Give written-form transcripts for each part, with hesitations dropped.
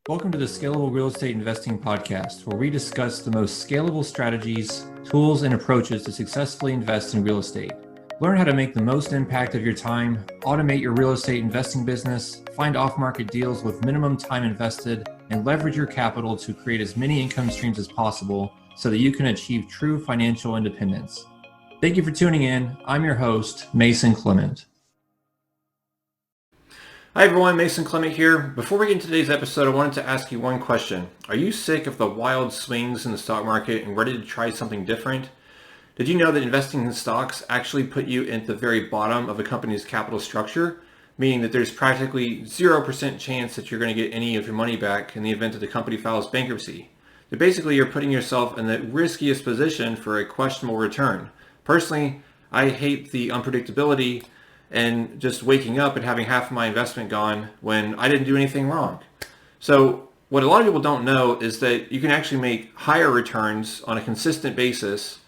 Welcome to the Scalable Real Estate Investing Podcast, where we discuss the most scalable strategies, tools, and approaches to successfully invest in real estate. Learn how to make the most impact of your time, automate your real estate investing business, find off-market deals with minimum time invested, and leverage your capital to create as many income streams as possible so that you can achieve true financial independence. Thank you for tuning in. I'm your host, Mason Clement. Hi everyone, Mason Clement here. Before we get into today's episode, I wanted to ask you one question. Are you sick of the wild swings in the stock market and ready to try something different? Did you know that investing in stocks actually put you at the very bottom of a company's capital structure, meaning that there's practically 0% chance that you're going to get any of your money back in the event that the company files bankruptcy? That basically you're putting yourself in the riskiest position for a questionable return. Personally, I hate the unpredictability and just waking up and having half of my investment gone when I didn't do anything wrong. So what a lot of people don't know is that you can actually make higher returns on a consistent basis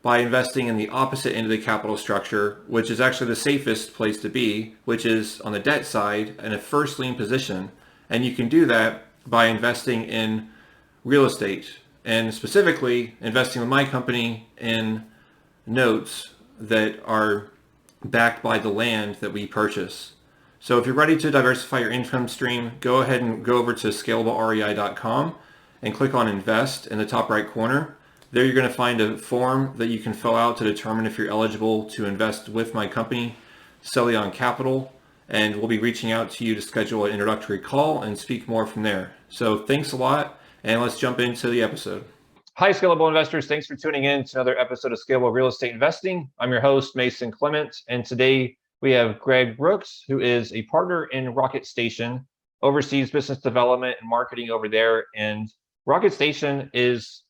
by investing in the opposite end of the capital structure, which is actually the safest place to be, which is on the debt side in a first lien position. And you can do that by investing in real estate, and specifically investing with my company in notes that are backed by the land that we purchase. So if you're ready to diversify your income stream, go ahead and go over to scalablerei.com and click on invest in the top right corner. There you're going to find a form that you can fill out to determine if you're eligible to invest with my company, Celion Capital, and we'll be reaching out to you to schedule an introductory call and speak more from there. So thanks a lot, and let's jump into the episode. Hi, Scalable Investors. Thanks for tuning in to another episode of Scalable Real Estate Investing. I'm your host, Mason Clement, and today we have Greg Brooks, who is a partner in Rocket Station, oversees business development and marketing over there. And Rocket Station is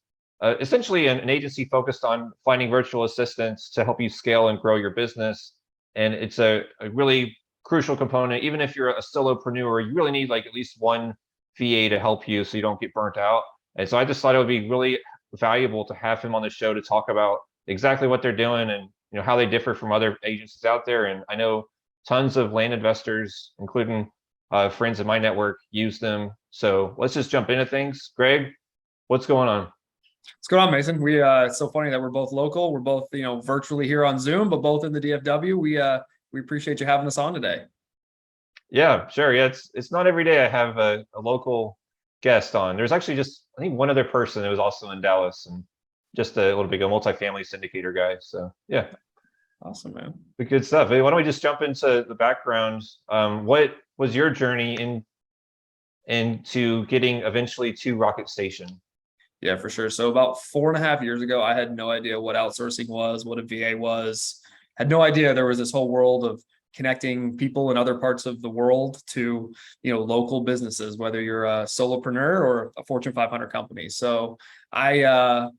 essentially an agency focused on finding virtual assistants to help you scale and grow your business. And it's a really crucial component. Even if you're a solopreneur, you really need like at least one VA to help you so you don't get burnt out. And so I just thought it would be really valuable to have him on the show to talk about exactly what they're doing and how they differ from other agencies out there. And I know tons of land investors, including friends in my network, use them. So let's just jump into things. Greg, what's going on? What's going on, Mason? It's so funny that we're both local. We're both virtually here on Zoom, but both in the DFW. We appreciate you having us on today. Yeah, sure. Yeah, it's not every day I have a local guest on. There's actually just, I think, one other person that was also in Dallas, and just a little bit of a multifamily syndicator guy. So yeah. Awesome, man. But good stuff. Hey, why don't we just jump into the background? What was your journey into getting eventually to Rocket Station? Yeah, for sure. So about 4.5 years ago, I had no idea what outsourcing was, what a VA was. Had no idea there was this whole world of connecting people in other parts of the world to, local businesses, whether you're a solopreneur or a Fortune 500 company. So I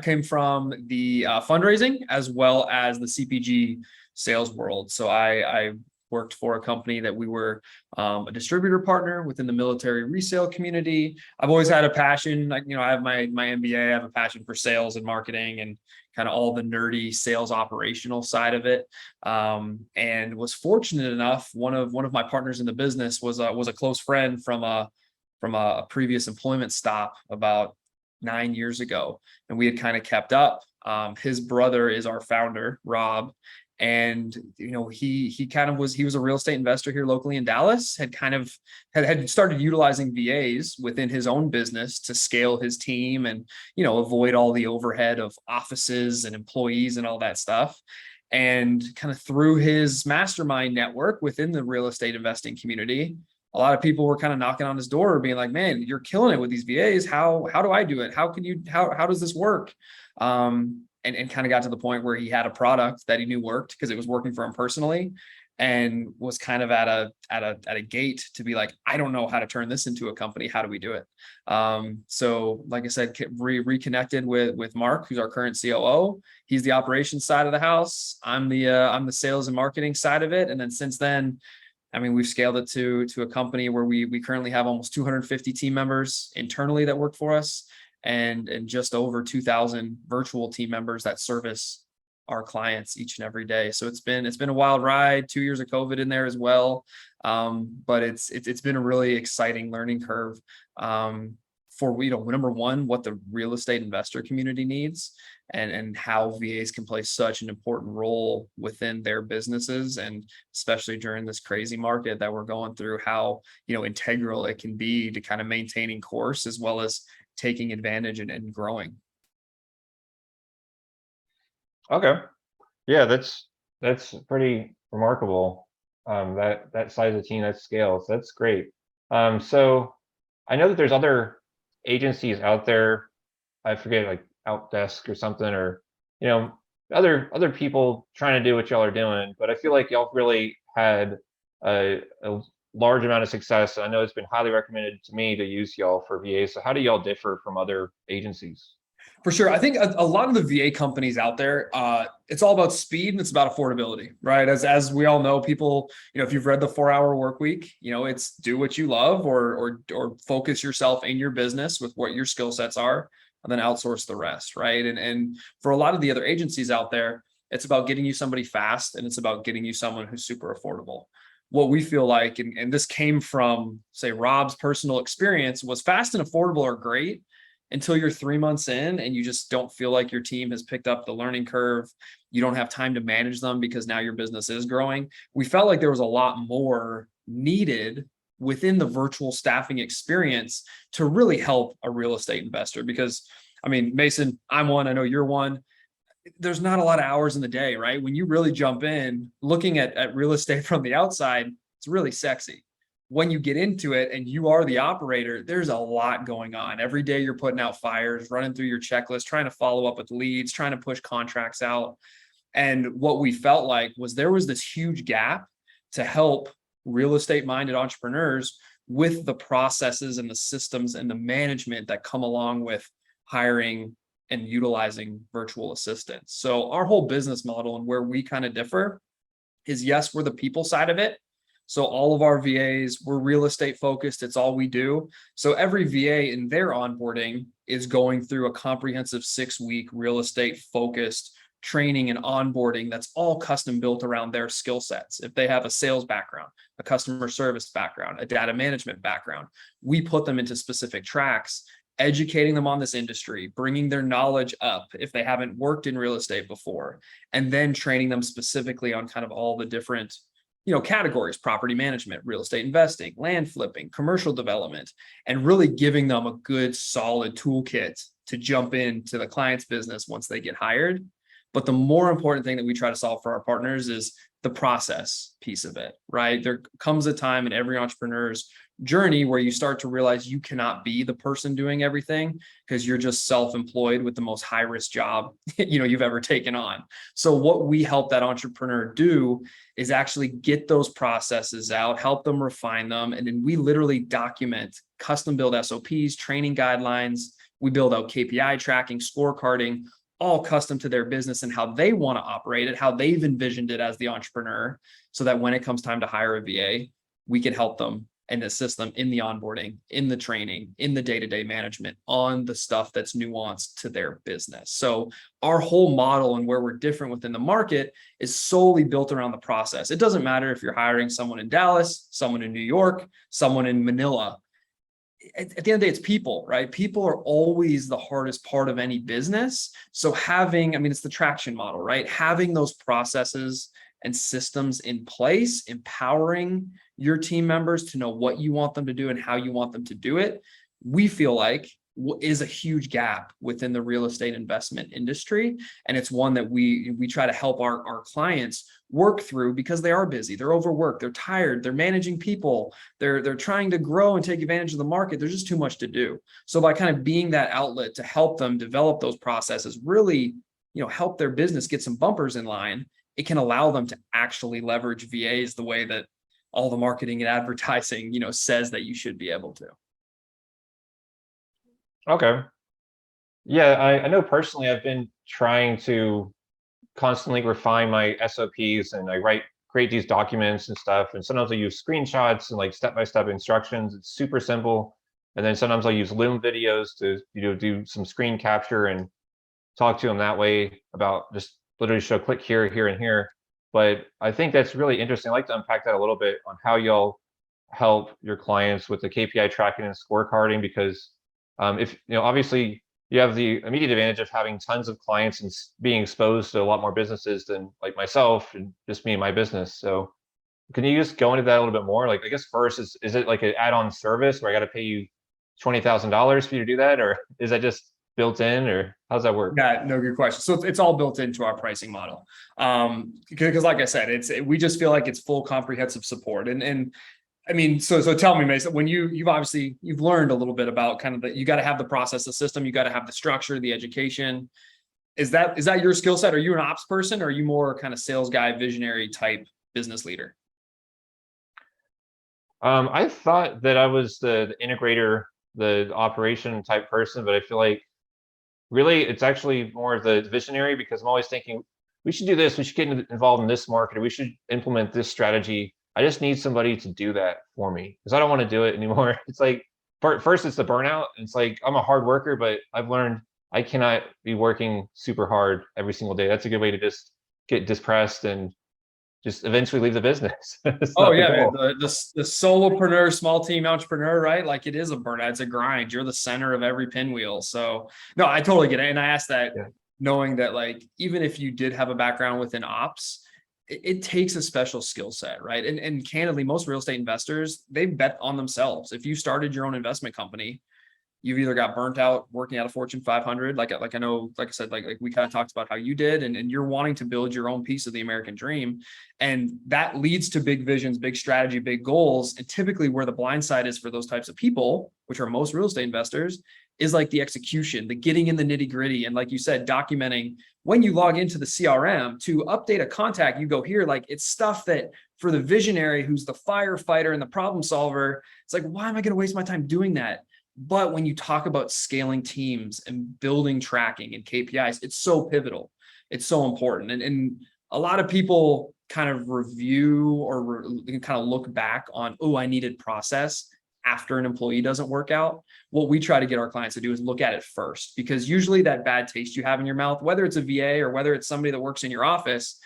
came from the fundraising as well as the CPG sales world. So I worked for a company that we were a distributor partner within the military resale community. I've always had a passion, I have my MBA, I have a passion for sales and marketing and kind of all the nerdy sales operational side of it. And was fortunate enough, one of my partners in the business was a close friend from a previous employment stop about 9 years ago. And we had kind of kept up. His brother is our founder, Rob. And he was a real estate investor here locally in Dallas, had started utilizing VAs within his own business to scale his team and avoid all the overhead of offices and employees and all that stuff. And kind of through his mastermind network within the real estate investing community, a lot of people were kind of knocking on his door being like, man, you're killing it with these VAs. How do I do it? How does this work? And kind of got to the point where he had a product that he knew worked because it was working for him personally, and was kind of at a gate to be like, I don't know how to turn this into a company. How do we do it? So like I said, reconnected with Mark, who's our current COO. He's the operations side of the house. I'm the sales and marketing side of it. And then since then, we've scaled it to a company where we currently have almost 250 team members internally that work for us, and just over 2,000 virtual team members that service our clients each and every day. So it's been a wild ride. 2 years of COVID in there as well, but it's been a really exciting learning curve, for number one, what the real estate investor community needs, and how VAs can play such an important role within their businesses, and especially during this crazy market that we're going through, how integral it can be to kind of maintaining course as well as taking advantage and growing. Okay. Yeah, that's pretty remarkable. That size of team, that scale, so that's great. So I know that there's other agencies out there. I forget, like Outdesk or something, or you know, other people trying to do what y'all are doing. But I feel like y'all really had a large amount of success. I know it's been highly recommended to me to use y'all for VA. So how do y'all differ from other agencies? For sure. I think a lot of the VA companies out there, it's all about speed and it's about affordability, right? As we all know, people, if you've read the 4 Hour Work Week, it's do what you love, or focus yourself in your business with what your skill sets are, and then outsource the rest, right? And for a lot of the other agencies out there, it's about getting you somebody fast, and it's about getting you someone who's super affordable. What we feel like, and this came from, say, Rob's personal experience, was fast and affordable are great until you're 3 months in and you just don't feel like your team has picked up the learning curve. You don't have time to manage them because now your business is growing. We felt like there was a lot more needed within the virtual staffing experience to really help a real estate investor. Because, I mean, Mason, I'm one, I know you're one. There's not a lot of hours in the day, right? When you really jump in, looking at real estate from the outside, it's really sexy. When you get into it and you are the operator, there's a lot going on. Every day you're putting out fires, running through your checklist, trying to follow up with leads, trying to push contracts out. And what we felt like was there was this huge gap to help real estate minded entrepreneurs with the processes and the systems and the management that come along with hiring and utilizing virtual assistants. So our whole business model and where we kind of differ is, yes, we're the people side of it. So all of our VAs, we're real estate focused. It's all we do. So every VA in their onboarding is going through a comprehensive 6-week real estate focused training and onboarding that's all custom built around their skill sets. If they have a sales background, a customer service background, a data management background, we put them into specific tracks, educating them on this industry, bringing their knowledge up if they haven't worked in real estate before, and then training them specifically on kind of all the different categories: property management, real estate investing, land flipping, commercial development, and really giving them a good solid toolkit to jump into the client's business once they get hired. But the more important thing that we try to solve for our partners is the process piece of it, right? There comes a time in every entrepreneur's journey where you start to realize you cannot be the person doing everything because you're just self-employed with the most high-risk job you've ever taken on. So what we help that entrepreneur do is actually get those processes out, help them refine them, and then we literally document, custom build SOPs, training guidelines. We build out KPI tracking, scorecarding, all custom to their business and how they want to operate it, how they've envisioned it as the entrepreneur, so that when it comes time to hire a VA, we can help them and assist them in the onboarding, in the training, in the day-to-day management, on the stuff that's nuanced to their business. So our whole model and where we're different within the market is solely built around the process. It doesn't matter if you're hiring someone in Dallas, someone in New York, someone in Manila. At the end of the day, it's people, right? People are always the hardest part of any business. So it's the traction model, right? Having those processes and systems in place, empowering your team members to know what you want them to do and how you want them to do it, we feel like is a huge gap within the real estate investment industry. And it's one that we try to help our clients work through, because they are busy, they're overworked, they're tired, they're managing people, they're trying to grow and take advantage of the market. There's just too much to do. So by kind of being that outlet to help them develop those processes, really, help their business get some bumpers in line, it can allow them to actually leverage VAs the way that all the marketing and advertising, says that you should be able to. Okay. Yeah, I know personally I've been trying to constantly refine my SOPs, and I create these documents and stuff. And sometimes I use screenshots and like step-by-step instructions. It's super simple. And then sometimes I'll use Loom videos to, do some screen capture and talk to them that way about just literally show click here, here, and here. But I think that's really interesting. I'd like to unpack that a little bit on how y'all help your clients with the KPI tracking and scorecarding, because if obviously you have the immediate advantage of having tons of clients and being exposed to a lot more businesses than like myself and just me and my business. So can you just go into that a little bit more? Like, I guess first, is it like an add-on service where I got to pay you $20,000 for you to do that, or is that just built in, or how's that work? Yeah, no, good question. So it's all built into our pricing model. Because like I said, we just feel like it's full comprehensive support. And I mean, so tell me, Mason, when you've learned a little bit about kind of you got to have the process, the system, you got to have the structure, the education. Is that your skill set? Are you an ops person, or are you more kind of sales guy, visionary type business leader? I thought that I was the integrator, the operation type person, but I feel like really it's actually more of the visionary, because I'm always thinking we should do this, we should get involved in this market, or we should implement this strategy. I just need somebody to do that for me because I don't want to do it anymore. It's like first it's the burnout. It's like I'm a hard worker, but I've learned I cannot be working super hard every single day. That's a good way to just get depressed and just eventually leave the business. It's Oh not the yeah, man. goal. The solopreneur, small team entrepreneur, right? Like it is a burnout, it's a grind. You're the center of every pinwheel. So no, I totally get it. And I asked that Yeah. knowing that like even if you did have a background within ops, it takes a special skill set, right? And candidly, most real estate investors, they bet on themselves. If you started your own investment company, you've either got burnt out working at a Fortune 500, like I know, like I said, like we kind of talked about how you did, and you're wanting to build your own piece of the American dream, and that leads to big visions, big strategy, big goals. And typically, where the blind side is for those types of people, which are most real estate investors, is like the execution, the getting in the nitty gritty, and like you said, documenting when you log into the CRM to update a contact. You go here, like it's stuff that for the visionary who's the firefighter and the problem solver, it's like, why am I going to waste my time doing that? But when you talk about scaling teams and building tracking and KPIs, it's so pivotal. It's so important. And a lot of people kind of review or kind of look back on, oh, I needed process after an employee doesn't work out. What we try to get our clients to do is look at it first, because usually that bad taste you have in your mouth, whether it's a VA or whether it's somebody that works in your office,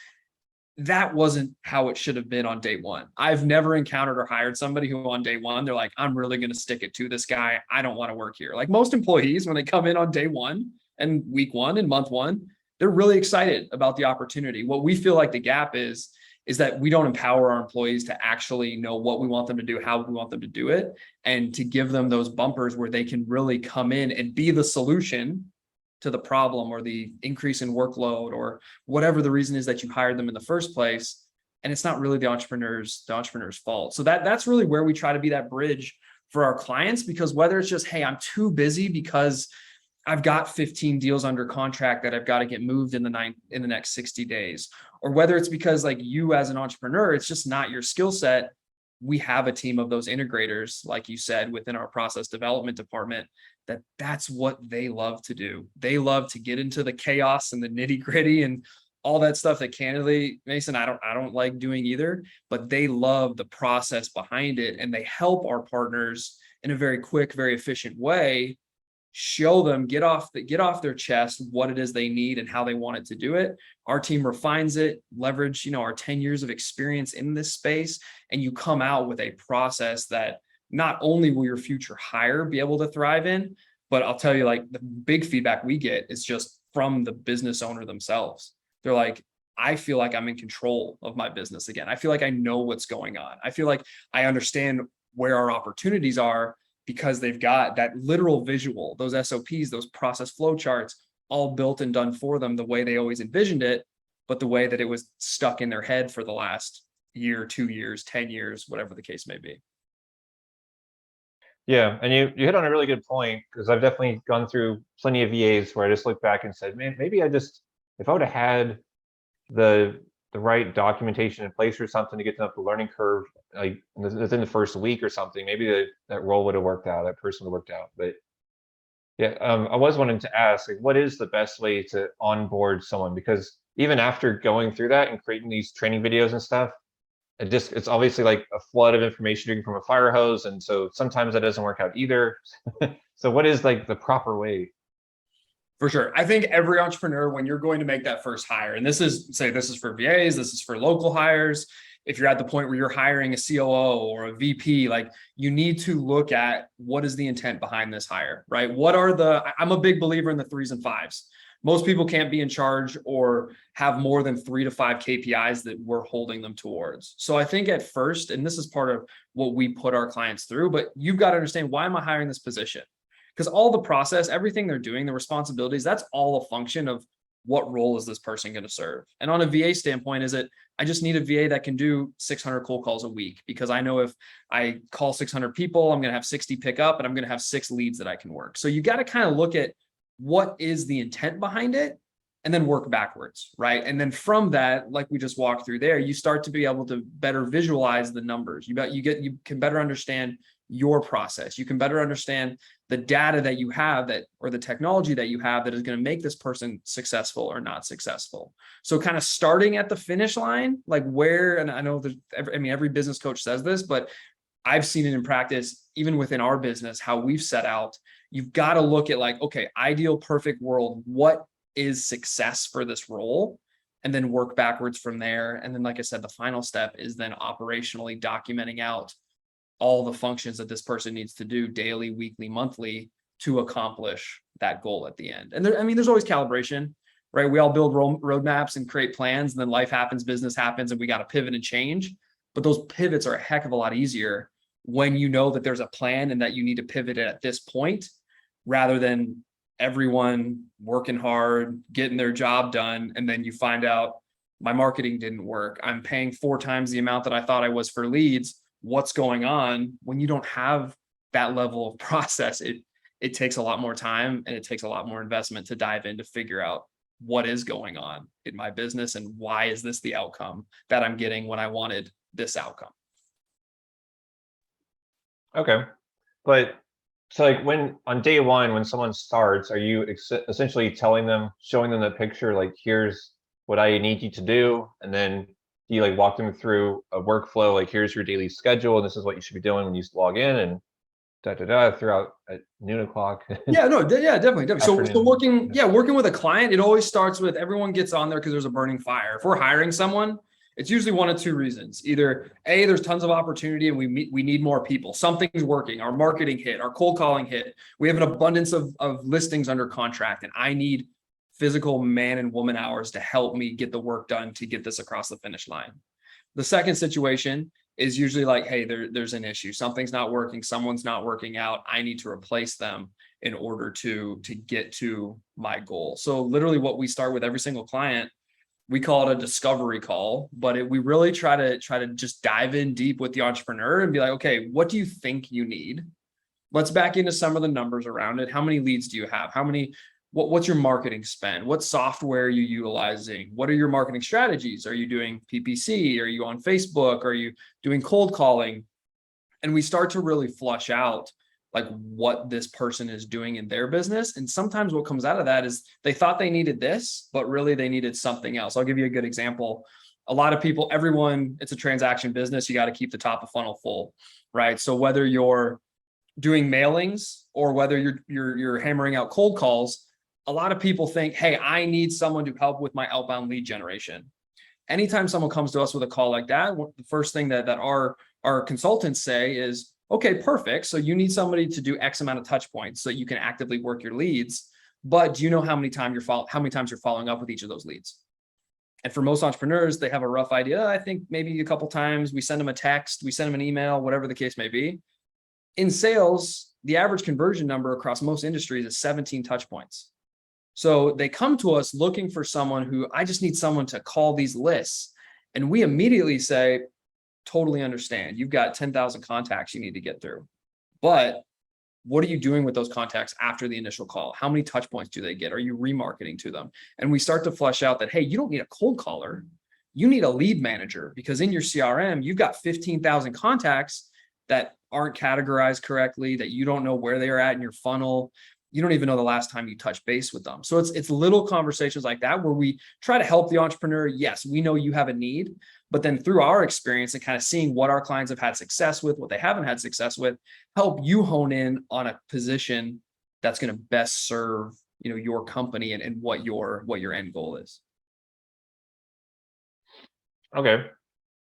that wasn't how it should have been on day one. I've never encountered or hired somebody who on day one, they're like, I'm really going to stick it to this guy. I don't want to work here. Like most employees, when they come in on day one and week one and month one, they're really excited about the opportunity. What we feel like the gap is that we don't empower our employees to actually know what we want them to do, how we want them to do it, and to give them those bumpers where they can really come in and be the solution to the problem or the increase in workload or whatever the reason is that you hired them in the first place. And it's not really the entrepreneur's fault. So that's really where we try to be that bridge for our clients, because whether it's just, hey, I'm too busy because I've got 15 deals under contract that I've got to get moved in the next 60 days, or whether it's because like you as an entrepreneur, it's just not your skill set. We have a team of those integrators, like you said, within our process development department, that's what they love to do. They love to get into the chaos and the nitty gritty and all that stuff that candidly, Mason, I don't like doing either, but they love the process behind it. And they help our partners in a very quick, very efficient way, show them, get off their chest what it is they need and how they want it to do it. Our team refines it, leverage, our 10 years of experience in this space. And you come out with a process that not only will your future hire be able to thrive in, but I'll tell you, like the big feedback we get is just from the business owner themselves. They're like, I feel like I'm in control of my business again. I feel like I know what's going on. I feel like I understand where our opportunities are, because they've got that literal visual, those SOPs, those process flow charts, all built and done for them the way they always envisioned it, but the way that it was stuck in their head for the last year, 2 years, 10 years, whatever the case may be. Yeah, and you hit on a really good point, because I've definitely gone through plenty of VAs where I just look back and said, man, maybe if I would have had the right documentation in place or something to get them up the learning curve, like within the first week or something, maybe that role would have worked out, that person would have worked out. But yeah, I was wanting to ask, like, what is the best way to onboard someone? Because even after going through that and creating these training videos and stuff, it's obviously like a flood of information drinking from a fire hose, and so sometimes that doesn't work out either. So what is like the proper way? For sure. I think every entrepreneur, when you're going to make that first hire, and this is for VAs, this is for local hires. If you're at the point where you're hiring a COO or a VP, like you need to look at what is the intent behind this hire, right? I'm a big believer in the 3s and 5s. Most people can't be in charge or have more than 3 to 5 KPIs that we're holding them towards. So I think at first, and this is part of what we put our clients through, but you've got to understand, why am I hiring this position? Because all the process, everything they're doing, the responsibilities, that's all a function of what role is this person going to serve. And on a VA standpoint, is it, I just need a VA that can do 600 cold calls a week, because I know if I call 600 people, I'm going to have 60 pick up and I'm going to have 6 leads that I can work. So you got to kind of look at what is the intent behind it and then work backwards, right? And then from that, like we just walked through there, you start to be able to better visualize the numbers. You can better understand your process. You can better understand the data that you have, that, or the technology that you have, that is going to make this person successful or not successful. So kind of starting at the finish line, like where, and I know that every business coach says this, but I've seen it in practice, even within our business, how we've set out. You've got to look at like, okay, ideal, perfect world, what is success for this role? And then work backwards from there. And then, like I said, the final step is then operationally documenting out all the functions that this person needs to do daily, weekly, monthly to accomplish that goal at the end. And there's always calibration, right? We all build roadmaps and create plans, and then life happens, business happens, and we got to pivot and change. But those pivots are a heck of a lot easier when you know that there's a plan and that you need to pivot at this point, rather than everyone working hard, getting their job done, and then you find out my marketing didn't work. I'm paying 4 times the amount that I thought I was for leads. What's going on? When you don't have that level of process, it takes a lot more time and it takes a lot more investment to dive in to figure out what is going on in my business and why is this the outcome that I'm getting when I wanted this outcome. Okay. But so like when on day one, when someone starts, are you essentially telling them, showing them the picture, like, here's what I need you to do? And then do you like walk them through a workflow, like here's your daily schedule and this is what you should be doing when you log in, and throughout at noon o'clock? Yeah, no, yeah, definitely. So working with a client, it always starts with, everyone gets on there because there's a burning fire. If we're hiring someone, it's usually one of 2 reasons. Either A, there's tons of opportunity and we need more people. Something's working. Our marketing hit, our cold calling hit. We have an abundance of listings under contract, and I need physical man and woman hours to help me get the work done to get this across the finish line. The second situation is usually like, hey, there's an issue. Something's not working. Someone's not working out. I need to replace them in order to get to my goal. So literally what we start with every single client, we call it a discovery call, but we really try to just dive in deep with the entrepreneur and be like, okay, what do you think you need? Let's back into some of the numbers around it. How many leads do you have? What's your marketing spend? What software are you utilizing? What are your marketing strategies? Are you doing PPC? Are you on Facebook? Are you doing cold calling? And we start to really flush out like what this person is doing in their business. And sometimes what comes out of that is they thought they needed this, but really they needed something else. I'll give you a good example. A lot of people, it's a transaction business. You got to keep the top of funnel full, right? So whether you're doing mailings or whether you're hammering out cold calls, a lot of people think, hey, I need someone to help with my outbound lead generation. Anytime someone comes to us with a call like that, the first thing that our consultants say is, okay, perfect. So you need somebody to do X amount of touch points so you can actively work your leads. But do you know how many times you're following up with each of those leads? And for most entrepreneurs, they have a rough idea. I think maybe a couple times. We send them a text, we send them an email, whatever the case may be. In sales, the average conversion number across most industries is 17 touch points. So they come to us looking for someone who, I just need someone to call these lists. And we immediately say, totally understand. You've got 10,000 contacts you need to get through. But what are you doing with those contacts after the initial call? How many touch points do they get? Are you remarketing to them? And we start to flesh out that, hey, you don't need a cold caller. You need a lead manager, because in your CRM, you've got 15,000 contacts that aren't categorized correctly, that you don't know where they are at in your funnel. You don't even know the last time you touched base with them. So it's little conversations like that where we try to help the entrepreneur. Yes, we know you have a need, but then through our experience and kind of seeing what our clients have had success with, what they haven't had success with, help you hone in on a position that's going to best serve your company and what your end goal is. Okay.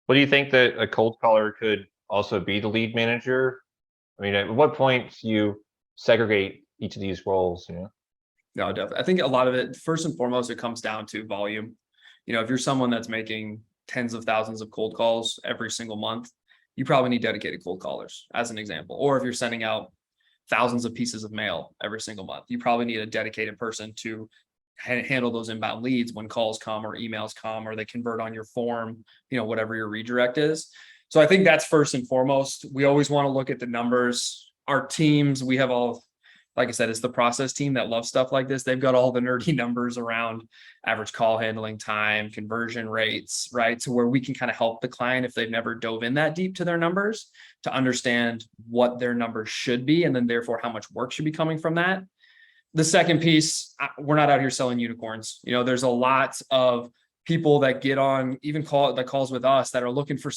What do you think that a cold caller could also be the lead manager? I mean, at what point do you segregate each of these roles, No, definitely. I think a lot of it, first and foremost, it comes down to volume. If you're someone that's making tens of thousands of cold calls every single month, you probably need dedicated cold callers, as an example. Or if you're sending out thousands of pieces of mail every single month, you probably need a dedicated person to handle those inbound leads when calls come or emails come or they convert on your form, whatever your redirect is. So I think that's first and foremost. We always want to look at the numbers. Our teams, we have all, like I said, it's the process team that loves stuff like this. They've got all the nerdy numbers around average call handling time, conversion rates, right? To where we can kind of help the client if they've never dove in that deep to their numbers to understand what their numbers should be and then therefore how much work should be coming from that. The second piece, we're not out here selling unicorns. There's a lot of people that get on even calls with us that are looking for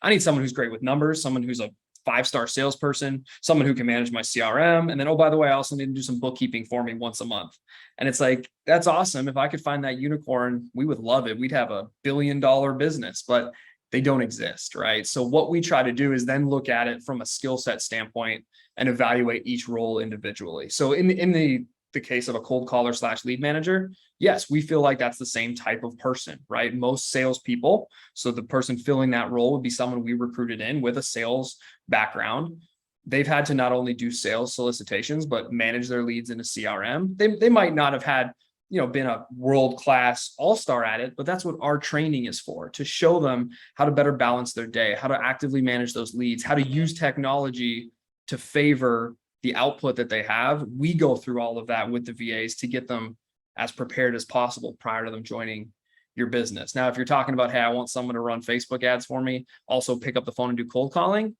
I need someone who's great with numbers, someone who's a 5-star salesperson, someone who can manage my CRM. And then, oh, by the way, I also need to do some bookkeeping for me once a month. And it's like, that's awesome. If I could find that unicorn, we would love it. We'd have a $1 billion business, but they don't exist, right? So what we try to do is then look at it from a skill set standpoint and evaluate each role individually. So in the case of a cold caller / lead manager, yes, we feel like that's the same type of person, right? Most salespeople, so the person filling that role would be someone we recruited in with a sales background. They've had to not only do sales solicitations, but manage their leads in a CRM. They might not have had, been a world-class all-star at it, but that's what our training is for, to show them how to better balance their day, how to actively manage those leads, how to use technology to favor the output that they have. We go through all of that with the VAs to get them as prepared as possible prior to them joining your business. Now, if you're talking about, hey, I want someone to run Facebook ads for me, also pick up the phone and do cold calling.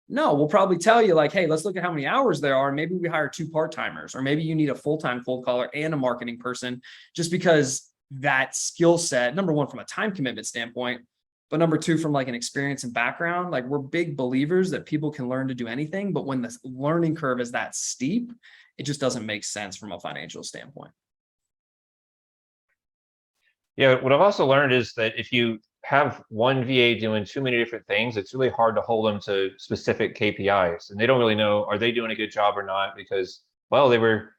No, we'll probably tell you like, hey, let's look at how many hours there are. Maybe we hire 2 part-timers, or maybe you need a full-time cold caller and a marketing person, just because that skill set, number one, from a time commitment standpoint, but number two, from like an experience and background, like we're big believers that people can learn to do anything, but when the learning curve is that steep, it just doesn't make sense from a financial standpoint. Yeah, what I've also learned is that if you have one VA doing too many different things, it's really hard to hold them to specific KPIs. And they don't really know, are they doing a good job or not? Because, well, they were,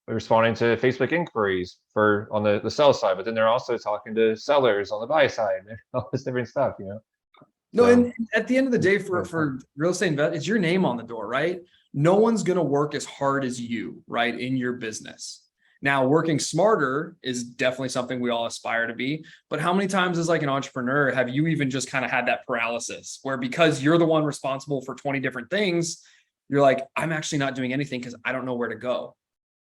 responding to Facebook inquiries on the sell side, but then they're also talking to sellers on the buy side, and all this different stuff, No, So, and at the end of the day, for real estate investment, it's your name on the door, right? No one's going to work as hard as you, right, in your business. Now, working smarter is definitely something we all aspire to be. But how many times as like an entrepreneur have you even just kind of had that paralysis where because you're the one responsible for 20 different things, you're like, I'm actually not doing anything because I don't know where to go.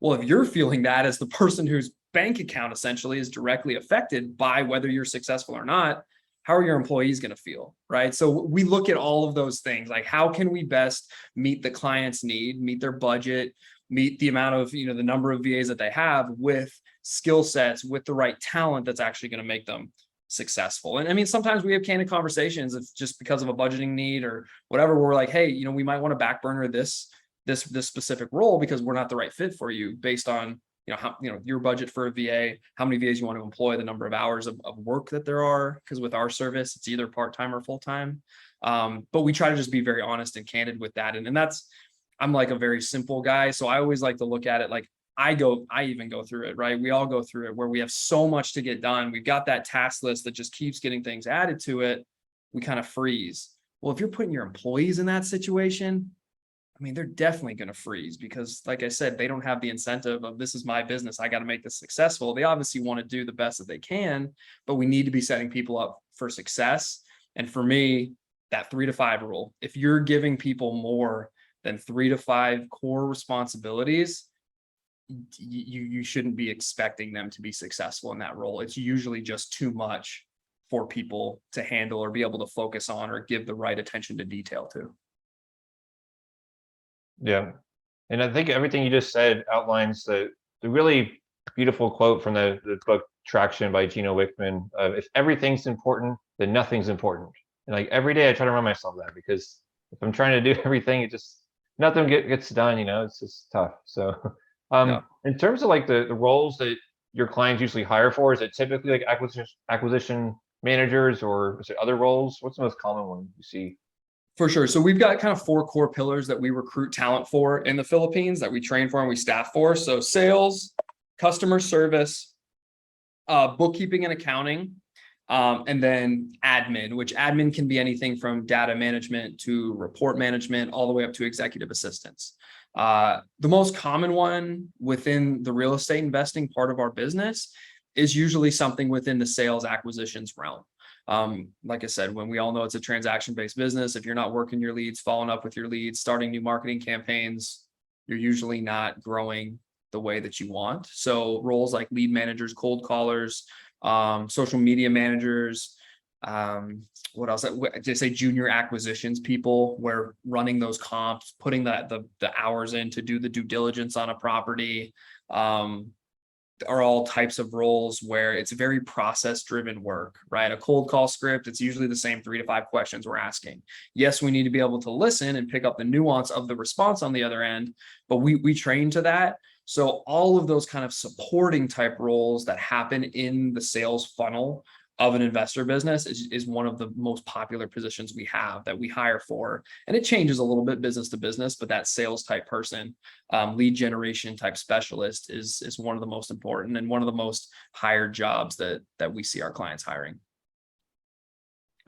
Well, if you're feeling that as the person whose bank account essentially is directly affected by whether you're successful or not, how are your employees going to feel, right? So we look at all of those things, like how can we best meet the client's need, meet their budget, meet the amount of, the number of VAs that they have with skill sets, with the right talent that's actually going to make them successful. And I mean, sometimes we have candid conversations. It's just because of a budgeting need or whatever. We're like, hey, we might want to back burner this specific role because we're not the right fit for you based on, how, your budget for a VA, how many VAs you want to employ, the number of hours of work that there are. Because with our service, it's either part-time or full-time. But we try to just be very honest and candid with that. And that's, I'm like a very simple guy. So I always like to look at it like I even go through it, right? We all go through it where we have so much to get done. We've got that task list that just keeps getting things added to it. We kind of freeze. Well, if you're putting your employees in that situation, I mean, they're definitely going to freeze because, like I said, they don't have the incentive of this is my business. I got to make this successful. They obviously want to do the best that they can, but we need to be setting people up for success. And for me, that 3 to 5 rule, if you're giving people more than 3 to 5 core responsibilities, you shouldn't be expecting them to be successful in that role. It's usually just too much for people to handle or be able to focus on or give the right attention to detail to. Yeah. And I think everything you just said outlines the really beautiful quote from the book Traction by Gino Wickman. If everything's important, then nothing's important. And like every day I try to remind myself that because if I'm trying to do everything, nothing gets done, it's just tough. So Yeah. In terms of like the roles that your clients usually hire for, is it typically like acquisition managers, or is it other roles? What's the most common one you see? For sure. So we've got kind of four core pillars that we recruit talent for in the Philippines that we train for and we staff for. So sales, customer service, bookkeeping and accounting, and then admin, which admin can be anything from data management to report management, all the way up to executive assistants. The most common one within the real estate investing part of our business is usually something within the sales acquisitions realm. Like I said, when we all know it's a transaction-based business, if you're not working your leads, following up with your leads, starting new marketing campaigns, you're usually not growing the way that you want. So roles like lead managers, cold callers, social media managers, what else? They say junior acquisitions people, where running those comps, putting the hours in to do the due diligence on a property, are all types of roles where it's very process driven work, right? A cold call script, it's usually the same 3 to 5 questions we're asking. Yes, we need to be able to listen and pick up the nuance of the response on the other end, but we train to that. So all of those kind of supporting type roles that happen in the sales funnel of an investor business is one of the most popular positions we have that we hire for. And it changes a little bit business to business, but that sales type person, lead generation type specialist is one of the most important and one of the most hired jobs that we see our clients hiring.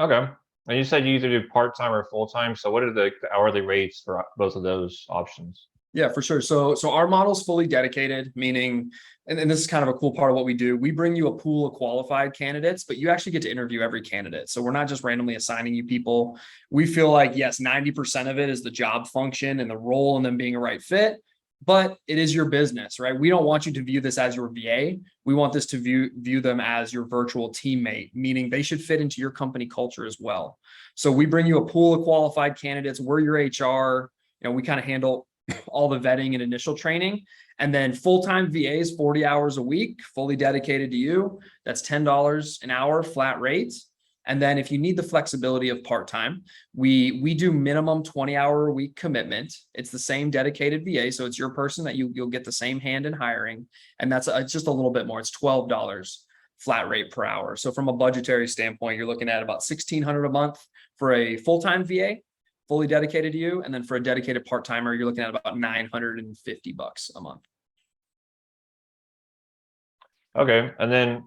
Okay. And you said you either do part-time or full-time. So what are the hourly rates for both of those options? Yeah, for sure. So our model is fully dedicated, meaning, and this is kind of a cool part of what we do. We bring you a pool of qualified candidates, but you actually get to interview every candidate. So we're not just randomly assigning you people. We feel like, yes, 90% of it is the job function and the role and them being a right fit, but it is your business, right? We don't want you to view this as your VA. We want this to view them as your virtual teammate, meaning they should fit into your company culture as well. So we bring you a pool of qualified candidates. We're your HR. We kind of handle all the vetting and initial training. And then full-time VAs, 40 hours a week, fully dedicated to you. That's $10 an hour, flat rates. And then if you need the flexibility of part-time, we do minimum 20-hour a week commitment. It's the same dedicated VA. So it's your person that you'll get the same hand in hiring. And that's it's just a little bit more. It's $12 flat rate per hour. So from a budgetary standpoint, you're looking at about $1,600 a month for a full-time VA, fully dedicated to you. And then for a dedicated part-timer, you're looking at about $950 a month. Okay. And then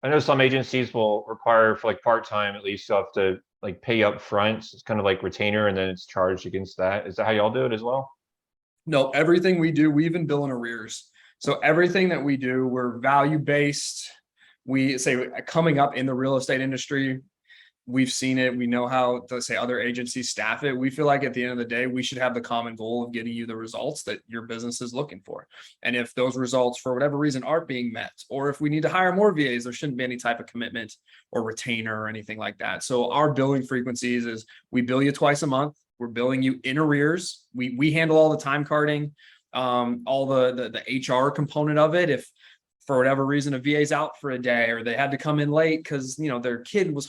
I know some agencies will require for like part-time, at least you have to like pay up front. It's kind of like retainer and then it's charged against that. Is that how y'all do it as well? No, everything we do, we even bill in arrears. So everything that we do, we're value-based. We say coming up in the real estate industry, we've seen it. We know how, let's say, other agencies staff it. We feel like at the end of the day, we should have the common goal of getting you the results that your business is looking for. And if those results, for whatever reason, aren't being met, or if we need to hire more VAs, there shouldn't be any type of commitment or retainer or anything like that. So our billing frequencies is we bill you twice a month. We're billing you in arrears. We handle all the time carding, all the HR component of it. If for whatever reason a VA's out for a day or they had to come in late because their kid was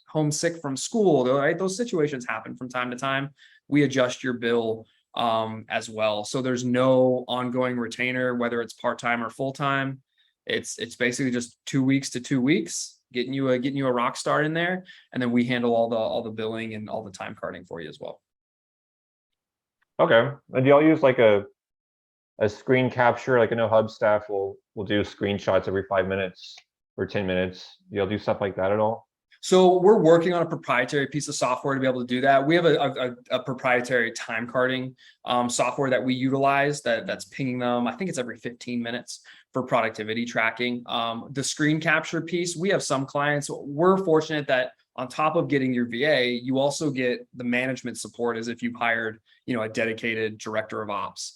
homesick from school, right? Those situations happen from time to time. We adjust your bill as well. So there's no ongoing retainer, whether it's part-time or full-time. It's basically just 2 weeks to 2 weeks, getting you a rock star in there, and then we handle all the billing and all the time carding for you as well. Okay. And do y'all use like a screen capture? Like I know Hub staff will do screenshots every 5 minutes or 10 minutes. Do y'all do stuff like that at all? So we're working on a proprietary piece of software to be able to do that. We have a proprietary time carding software that we utilize that's pinging them. I think it's every 15 minutes for productivity tracking. The screen capture piece, we have some clients. We're fortunate that on top of getting your VA, you also get the management support as if you hired, a dedicated director of ops.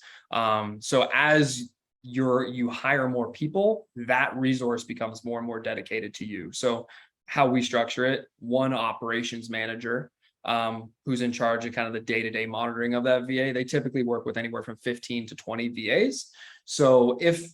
So as you hire more people, that resource becomes more and more dedicated to you. So how we structure it, one operations manager who's in charge of kind of the day-to-day monitoring of that VA. They typically work with anywhere from 15 to 20 VAs. So if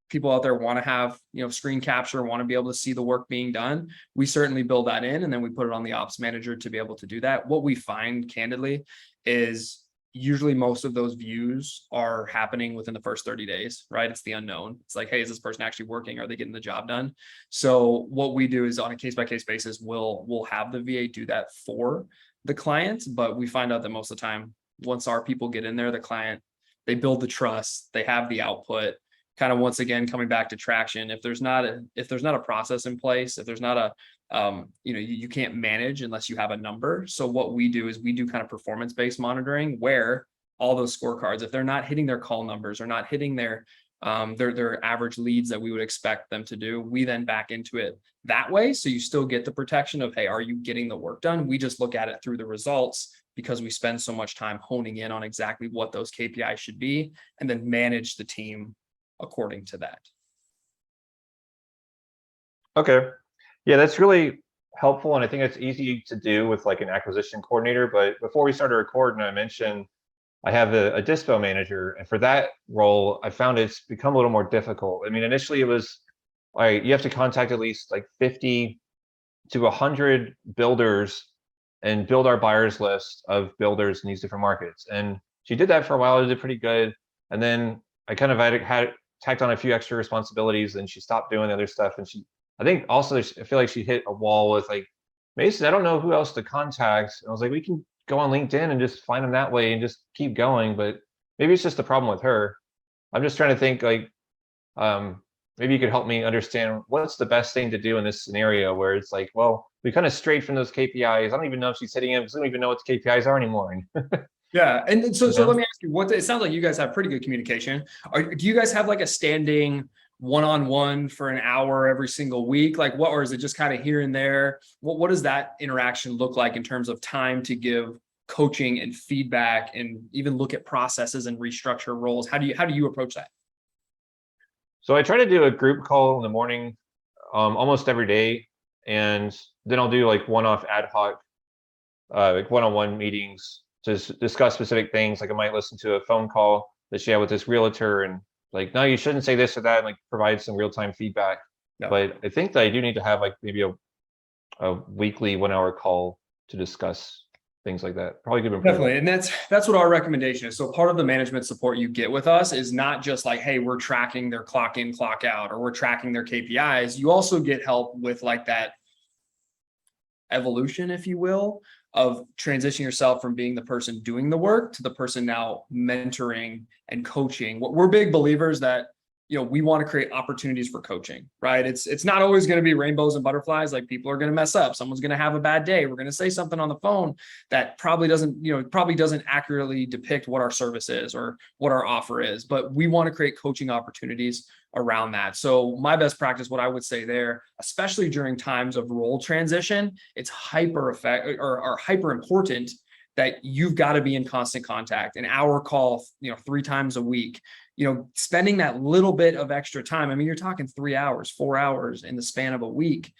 people out there want to have, screen capture, want to be able to see the work being done, we certainly build that in, and then we put it on the ops manager to be able to do that. What we find candidly is usually most of those views are happening within the first 30 days, right? It's the unknown. It's like, hey, is this person actually working? Are they getting the job done? So what we do is on a case-by-case basis, we'll have the VA do that for the client, but we find out that most of the time, once our people get in there, the client, they build the trust, they have the output. Kind of once again coming back to traction. If there's not a process in place, if there's not a you can't manage unless you have a number. So what we do is we do kind of performance-based monitoring where all those scorecards, if they're not hitting their call numbers or not hitting their average leads that we would expect them to do, we then back into it that way. So you still get the protection of, hey, are you getting the work done? We just look at it through the results because we spend so much time honing in on exactly what those KPIs should be and then manage the team according to that. Okay. Yeah, that's really helpful. And I think it's easy to do with like an acquisition coordinator. But before we started recording, I mentioned I have a dispo manager. And for that role, I found it's become a little more difficult. I mean, initially it was, all right, you have to contact at least like 50 to 100 builders and build our buyers list of builders in these different markets. And she did that for a while. It did pretty good. And then I kind of had tacked on a few extra responsibilities, and she stopped doing the other stuff. And I think also I feel like she hit a wall with like, Mason, I don't know who else to contact. And I was like, we can go on LinkedIn and just find them that way and just keep going. But maybe it's just the problem with her. I'm just trying to think like, maybe you could help me understand what's the best thing to do in this scenario where it's like, well, we kind of strayed from those KPIs. I don't even know if she's hitting them because I don't even know what the KPIs are anymore. Yeah. And so let me ask you, it sounds like you guys have pretty good communication. Do you guys have like a standing one-on-one for an hour every single week? Like what, or is it just kind of here and there? What does that interaction look like in terms of time to give coaching and feedback and even look at processes and restructure roles? How do you approach that? So I try to do a group call in the morning, almost every day. And then I'll do like one-off ad hoc, like one-on-one meetings to discuss specific things. Like I might listen to a phone call that she had with this realtor and like, no, you shouldn't say this or that, and like provide some real-time feedback. Yeah. But I think that I do need to have like maybe a weekly 1 hour call to discuss things like that. Probably good. Definitely. And that's what our recommendation is. So part of the management support you get with us is not just like, hey, we're tracking their clock in, clock out, or we're tracking their KPIs. You also get help with like that evolution, if you will, of transitioning yourself from being the person doing the work to the person now mentoring and coaching. We're big believers that, we want to create opportunities for coaching, right? It's not always going to be rainbows and butterflies. Like people are going to mess up. Someone's going to have a bad day. We're going to say something on the phone that probably doesn't accurately depict what our service is or what our offer is, but we want to create coaching opportunities around that. So my best practice, what I would say there, especially during times of role transition, it's hyper important that you've got to be in constant contact, an hour call, 3 times a week, spending that little bit of extra time. I mean, you're talking 3 hours, 4 hours in the span of a week,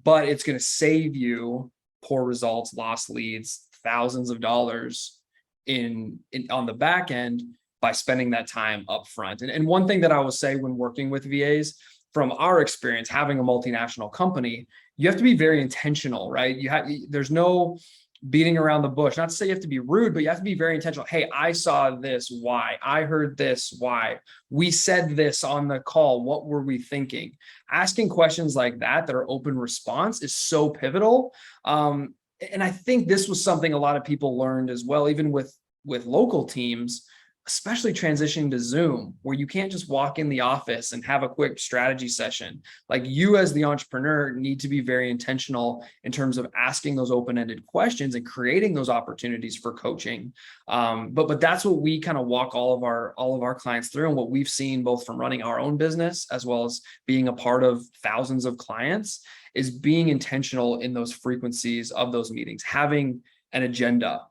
but it's going to save you poor results, lost leads, thousands of dollars in on the back end by spending that time up front. And one thing that I will say when working with VAs, from our experience, having a multinational company, you have to be very intentional, right? There's no beating around the bush. Not to say you have to be rude, but you have to be very intentional. Hey, I saw this. Why? I heard this. Why? We said this on the call. What were we thinking? Asking questions like that are open response is so pivotal. And I think this was something a lot of people learned as well, even with local teams, especially transitioning to Zoom, where you can't just walk in the office and have a quick strategy session. Like you as the entrepreneur need to be very intentional in terms of asking those open-ended questions and creating those opportunities for coaching. But that's what we kind of walk all of our clients through, and what we've seen both from running our own business as well as being a part of thousands of clients is being intentional in those frequencies of those meetings, having an agenda,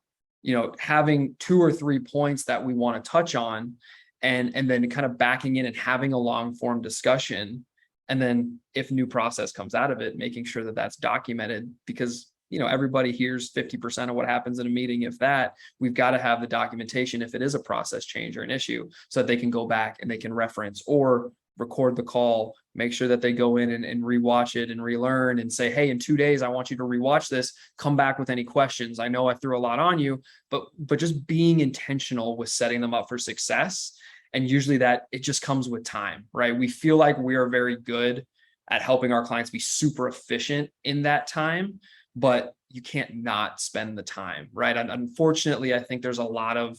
having 2 or 3 points that we want to touch on, and then kind of backing in and having a long form discussion. And then if new process comes out of it, making sure that that's documented, because, everybody hears 50% of what happens in a meeting. If that, we've got to have the documentation if it is a process change or an issue, so that they can go back and they can reference or record the call, make sure that they go in and rewatch it and relearn and say, hey, in 2 days, I want you to rewatch this. Come back with any questions. I know I threw a lot on you, but just being intentional with setting them up for success. And usually that it just comes with time, right? We feel like we are very good at helping our clients be super efficient in that time, but you can't not spend the time, right? And unfortunately, I think there's a lot of,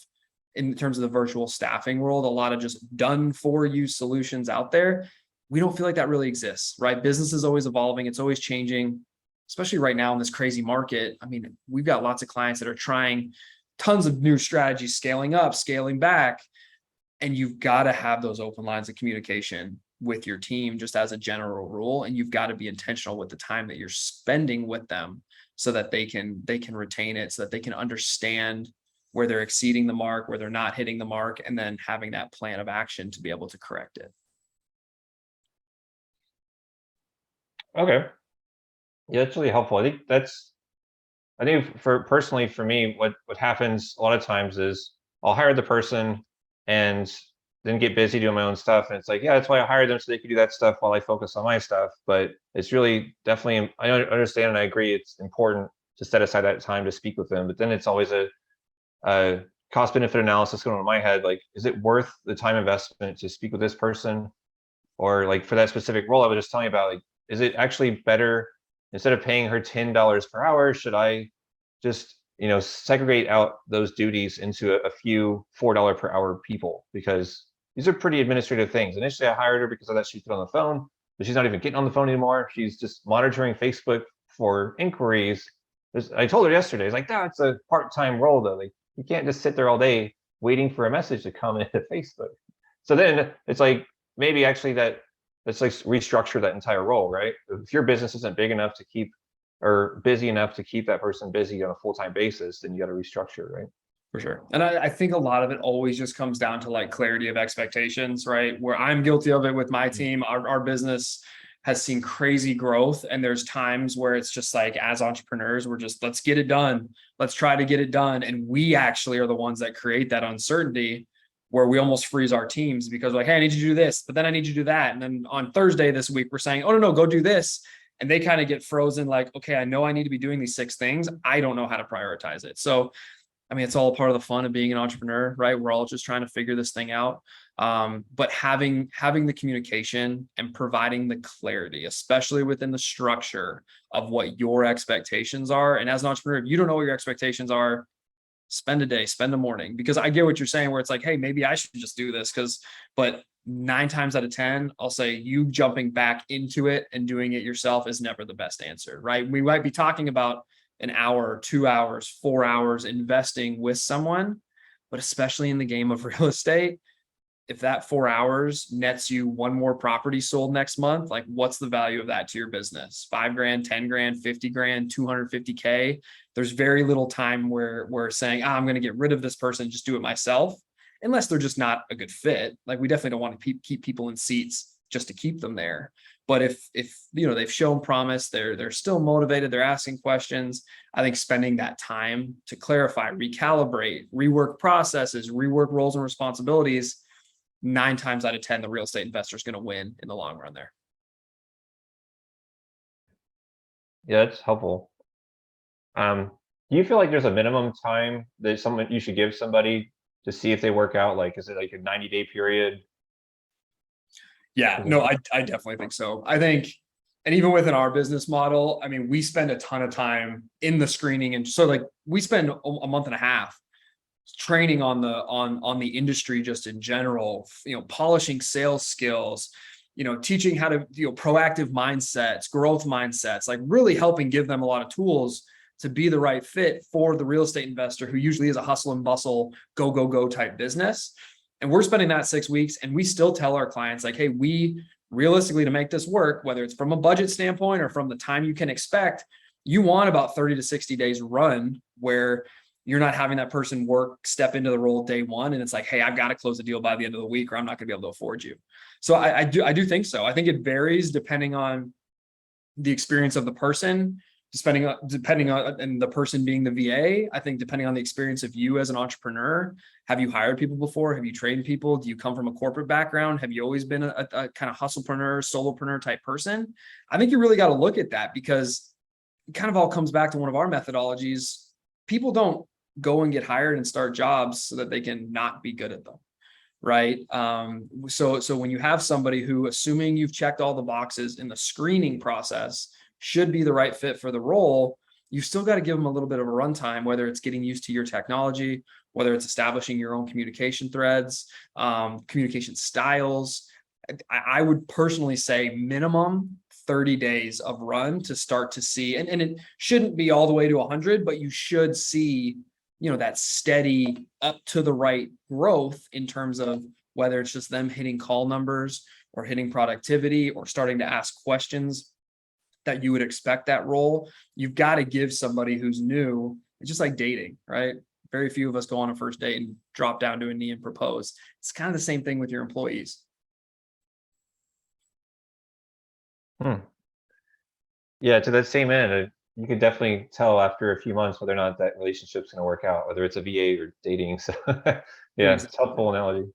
in terms of the virtual staffing world, a lot of just done for you solutions out there. We don't feel like that really exists, right? Business is always evolving. It's always changing, especially right now in this crazy market. I mean, we've got lots of clients that are trying tons of new strategies, scaling up, scaling back. And you've got to have those open lines of communication with your team just as a general rule. And you've got to be intentional with the time that you're spending with them so that they can retain it, so that they can understand where they're exceeding the mark, where they're not hitting the mark, and then having that plan of action to be able to correct it. Okay. Yeah, that's really helpful. I think for personally for me, what happens a lot of times is I'll hire the person and then get busy doing my own stuff. And it's like, yeah, that's why I hired them so they could do that stuff while I focus on my stuff. But it's really definitely, I understand and I agree it's important to set aside that time to speak with them. But then it's always a cost benefit analysis going on in my head. Like, is it worth the time investment to speak with this person? Or like for that specific role I was just telling you about, like, is it actually better instead of paying her $10 per hour, should I just, segregate out those duties into a few $4 per hour people? Because these are pretty administrative things. Initially, I hired her because I thought she'd get on the phone, but she's not even getting on the phone anymore. She's just monitoring Facebook for inquiries. I told her yesterday, it's like, no, it's a part-time role though. Like, you can't just sit there all day waiting for a message to come into Facebook. So then it's like, maybe actually let's like restructure that entire role, right? If your business isn't big enough to keep or busy enough to keep that person busy on a full-time basis, then you got to restructure, right? For sure. And I think a lot of it always just comes down to like clarity of expectations, right? Where I'm guilty of it with my team. Our business has seen crazy growth. And there's times where it's just like, as entrepreneurs, we're just, let's get it done. Let's try to get it done. And we actually are the ones that create that uncertainty where we almost freeze our teams because like, hey, I need you to do this, but then I need you to do that. And then on Thursday this week, we're saying, oh, no, go do this. And they kind of get frozen like, okay, I know I need to be doing these 6 things. I don't know how to prioritize it. So I mean, it's all part of the fun of being an entrepreneur, right? We're all just trying to figure this thing out. But having the communication and providing the clarity, especially within the structure of what your expectations are. And as an entrepreneur, if you don't know what your expectations are, spend a day, spend a morning, because I get what you're saying, where it's like, hey, maybe I should just do this but 9 times out of 10, I'll say you jumping back into it and doing it yourself is never the best answer, right? We might be talking about an hour, 2 hours, 4 hours investing with someone, but especially in the game of real estate, if that 4 hours nets you 1 more property sold next month, like what's the value of that to your business? 5 grand, 10 grand, 50 grand, 250K. There's very little time where we're saying, I'm going to get rid of this person, just do it myself, unless they're just not a good fit. Like we definitely don't want to keep people in seats just to keep them there. But if they've shown promise, they're still motivated, they're asking questions, I think spending that time to clarify, recalibrate, rework processes, rework roles and responsibilities, 9 times out of 10, the real estate investor is going to win in the long run there. Yeah, that's helpful. Do you feel like there's a minimum time that you should give somebody to see if they work out? Like, is it like a 90-day period? Yeah, no, I definitely think so. I think, and even within our business model, I mean, we spend a ton of time in the screening. And so like we spend a month and a half training on the industry just in general, polishing sales skills, teaching how to, proactive mindsets, growth mindsets, like really helping give them a lot of tools to be the right fit for the real estate investor who usually is a hustle and bustle, go type business. And we're spending that 6 weeks, and we still tell our clients like, hey, we realistically, to make this work, whether it's from a budget standpoint or from the time you can expect, you want about 30 to 60 days run where you're not having that person step into the role day one. And it's like, hey, I've got to close the deal by the end of the week or I'm not going to be able to afford you. So I do think so. I think it varies depending on the experience of the person, depending on and the person being the VA, I think depending on the experience of you as an entrepreneur, have you hired people before? Have you trained people? Do you come from a corporate background? Have you always been a kind of hustlepreneur, solopreneur type person? I think you really got to look at that, because it kind of all comes back to one of our methodologies. People don't go and get hired and start jobs so that they can not be good at them. Right. So when you have somebody who, assuming you've checked all the boxes in the screening process, should be the right fit for the role, you still got to give them a little bit of a runtime, whether it's getting used to your technology, whether it's establishing your own communication threads, communication styles. I would personally say minimum 30 days of run to start to see, and it shouldn't be all the way to 100, but you should see, that steady up to the right growth in terms of whether it's just them hitting call numbers or hitting productivity or starting to ask questions that you would expect that role. You've got to give somebody who's new. It's just like dating, right? Very few of us go on a first date and drop down to a knee and propose. It's kind of the same thing with your employees. Yeah, to that same end, you could definitely tell after a few months whether or not that relationship's going to work out, whether it's a VA or dating. So yeah, it's a helpful analogy.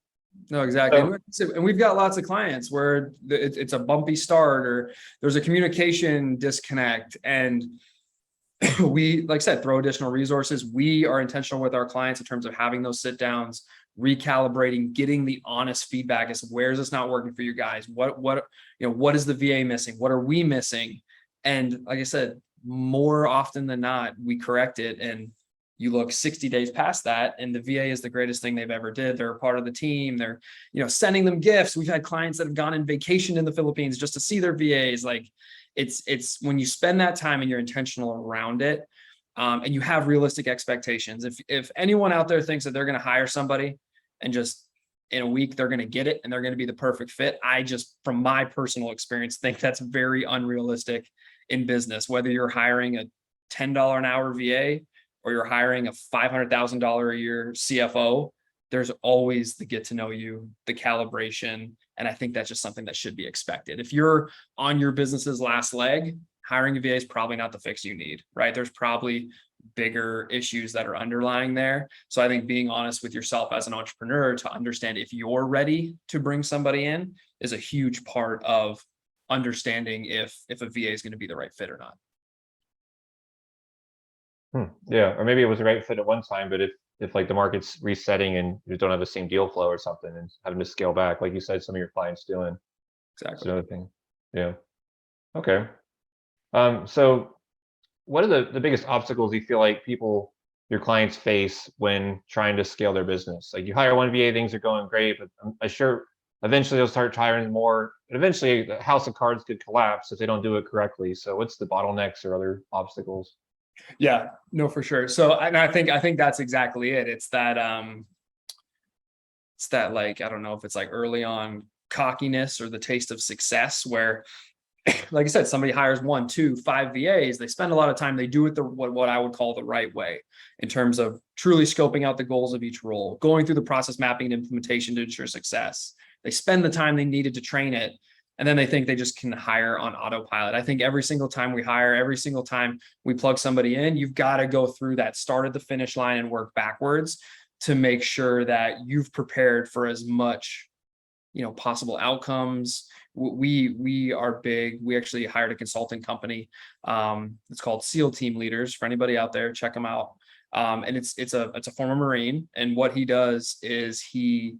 No, exactly. So, And we've got lots of clients where it's a bumpy start or there's a communication disconnect. And we, like I said, throw additional resources. We are intentional with our clients in terms of having those sit downs, recalibrating, getting the honest feedback as to where is this not working for you guys? What is the VA missing? What are we missing? And like I said, more often than not, we correct it. And you look 60 days past that, and the VA is the greatest thing they've ever did. They're a part of the team. They're, sending them gifts. We've had clients that have gone on vacation in the Philippines just to see their VAs. Like it's when you spend that time and you're intentional around it, and you have realistic expectations. If anyone out there thinks that they're going to hire somebody and just in a week they're going to get it and they're going to be the perfect fit, I just, from my personal experience, think that's very unrealistic in business. Whether you're hiring a $10 an hour VA or you're hiring a $500,000 a year CFO, there's always the get to know you, the calibration. And I think that's just something that should be expected. If you're on your business's last leg, hiring a VA is probably not the fix you need, right? There's probably bigger issues that are underlying there. So I think being honest with yourself as an entrepreneur to understand if you're ready to bring somebody in is a huge part of understanding if a VA is going to be the right fit or not. Yeah, or maybe it was the right fit at one time, but if like the market's resetting and you don't have the same deal flow or something and having to scale back, like you said, some of your clients doing. Exactly. That's another thing. Yeah. Okay. So what are the biggest obstacles you feel like your clients face when trying to scale their business? Like you hire one VA, things are going great, but I'm sure eventually they'll start hiring more. And eventually the house of cards could collapse if they don't do it correctly. So what's the bottlenecks or other obstacles? Yeah, no, for sure. So I think that's exactly it. It's that like, I don't know if it's like early on cockiness or the taste of success where, like I said, somebody hires 1, 2, 5 VAs. They spend a lot of time. They do it what I would call the right way in terms of truly scoping out the goals of each role, going through the process mapping and implementation to ensure success. They spend the time they needed to train it. And then they think they just can hire on autopilot. I think every single time we hire, every single time we plug somebody in, you've got to go through that start at the finish line and work backwards to make sure that you've prepared for as much, possible outcomes. We are big. We actually hired a consulting company. It's called SEAL Team Leaders. For anybody out there, check them out. And it's a former Marine. And what he does is he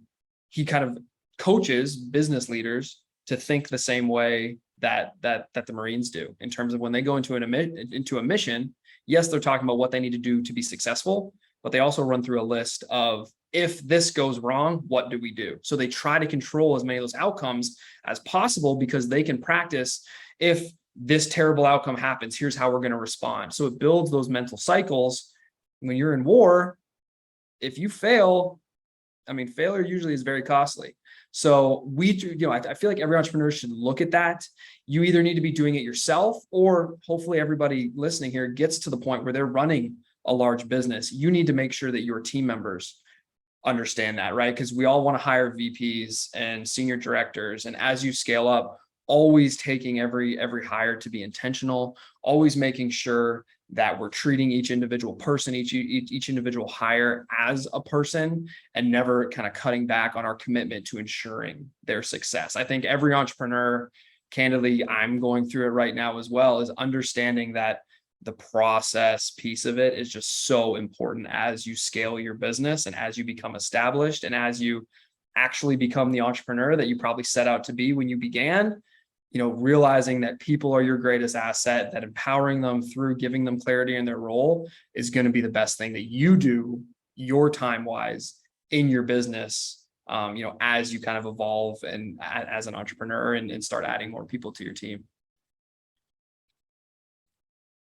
kind of coaches business leaders to think the same way that the Marines do in terms of when they go into a mission. Yes, they're talking about what they need to do to be successful, but they also run through a list of, if this goes wrong, what do we do? So they try to control as many of those outcomes as possible because they can practice, if this terrible outcome happens, here's how we're going to respond. So it builds those mental cycles. When you're in war, if you fail, failure usually is very costly. So I feel like every entrepreneur should look at that. You either need to be doing it yourself, or hopefully everybody listening here gets to the point where they're running a large business. You need to make sure that your team members understand that, right? Because we all want to hire VPs and senior directors. And as you scale up, always taking every hire to be intentional, always making sure that we're treating each individual person, each individual hire as a person, and never kind of cutting back on our commitment to ensuring their success. I think every entrepreneur, candidly, I'm going through it right now as well, is understanding that the process piece of it is just so important as you scale your business and as you become established and as you actually become the entrepreneur that you probably set out to be when you began. Realizing that people are your greatest asset, that empowering them through giving them clarity in their role is going to be the best thing that you do your time wise in your business, as you kind of evolve and as an entrepreneur and start adding more people to your team.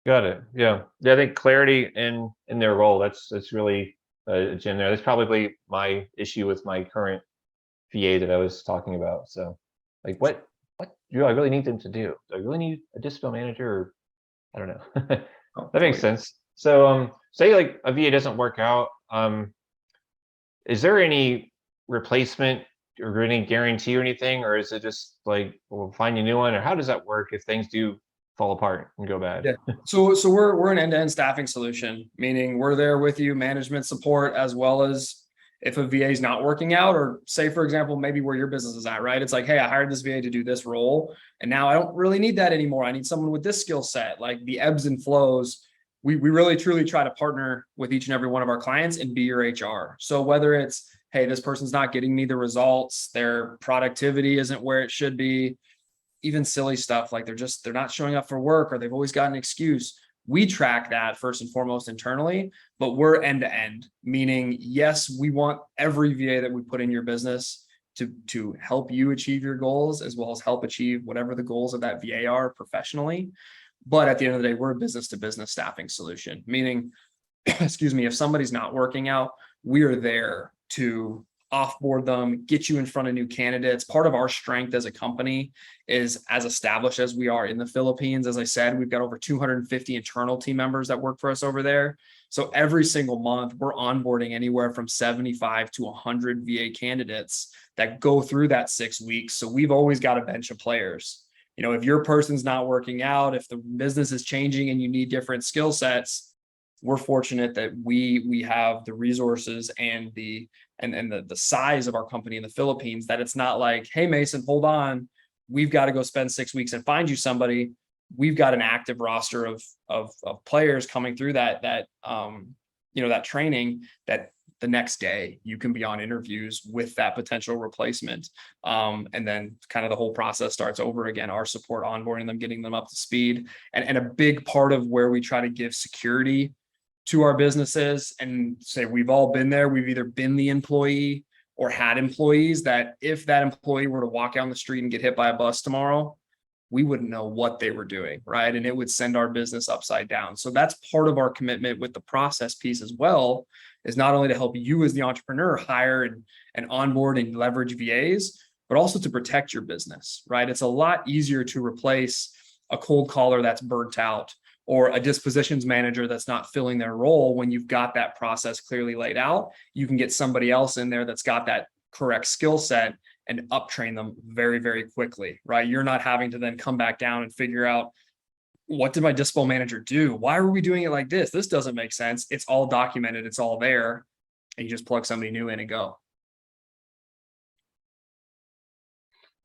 Got it. Yeah. I think clarity in their role. That's really Jim there. That's probably my issue with my current VA that I was talking about. So, like, what do I really need them to do? Do I really need a dispo manager? Or, I don't know. That makes sense. So, say like a VA doesn't work out. Is there any replacement or any guarantee or anything, or is it just like we'll find a new one, or how does that work if things do fall apart and go bad? Yeah. So we're an end-to-end staffing solution, meaning we're there with you, management support, as well as if a VA is not working out, or say, for example, maybe where your business is at, right? It's like, hey, I hired this VA to do this role, and now I don't really need that anymore. I need someone with this skill set. Like the ebbs and flows, we really truly try to partner with each and every one of our clients and be your HR. So whether it's, hey, this person's not getting me the results, their productivity isn't where it should be, even silly stuff like they're not showing up for work, or they've always got an excuse. We track that first and foremost internally, but we're end to end, meaning, yes, we want every VA that we put in your business to help you achieve your goals, as well as help achieve whatever the goals of that VA are professionally. But at the end of the day, we're a business to business staffing solution, meaning, excuse me, if somebody's not working out, we are there to offboard them, get you in front of new candidates. Part of our strength as a company is, as established as we are in the Philippines, as I said, we've got over 250 internal team members that work for us over there. So every single month, we're onboarding anywhere from 75 to 100 VA candidates that go through that 6 weeks. So we've always got a bench of players. If your person's not working out, if the business is changing and you need different skill sets, we're fortunate that we have the resources and the size of our company in the Philippines, that it's not like, hey, Mason, hold on, we've got to go spend 6 weeks and find you somebody. We've got an active roster of players coming through that training, that the next day you can be on interviews with that potential replacement. And then kind of the whole process starts over again, our support, onboarding them, getting them up to speed. And a big part of where we try to give security to our businesses, and say we've all been there. We've either been the employee or had employees that if that employee were to walk down the street and get hit by a bus tomorrow, we wouldn't know what they were doing, right? And it would send our business upside down. So that's part of our commitment with the process piece as well, is not only to help you as the entrepreneur hire and onboard and leverage VAs, but also to protect your business, right? It's a lot easier to replace a cold caller that's burnt out, or a dispositions manager that's not filling their role. When you've got that process clearly laid out, you can get somebody else in there that's got that correct skill set and uptrain them very, very quickly, right? You're not having to then come back down and figure out, what did my dispo manager do? Why are we doing it like this? This doesn't make sense. It's all documented. It's all there. And you just plug somebody new in and go.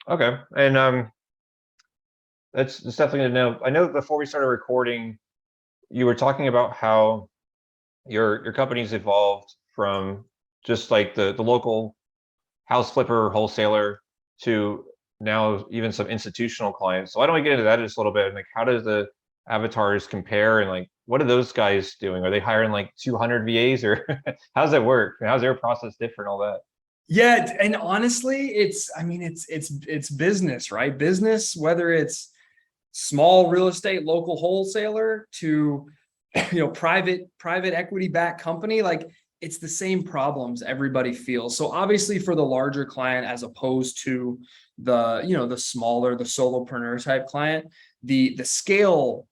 Okay. And that's definitely to know. I know before we started recording, you were talking about how your company's evolved from just like the local house flipper wholesaler to now even some institutional clients. So I don't want to get into that just a little bit. Like, how does the avatars compare, and like, what are those guys doing? Are they hiring like 200 VAs, or how does that work? How's their process different? All that. Yeah, and honestly, it's business, right? Business, whether it's small real estate local wholesaler to private equity backed company, like it's the same problems everybody feels. So obviously for the larger client, as opposed to the smaller, the solopreneur type client, the scale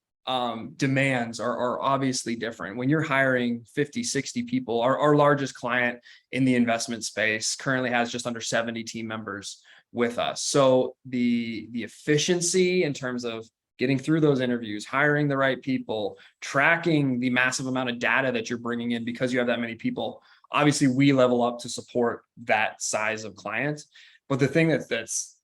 demands are obviously different. When you're hiring 50, 60 people, our largest client in the investment space currently has just under 70 team members with us. So the efficiency in terms of getting through those interviews, hiring the right people, tracking the massive amount of data that you're bringing in because you have that many people. Obviously, we level up to support that size of client. But the thing that's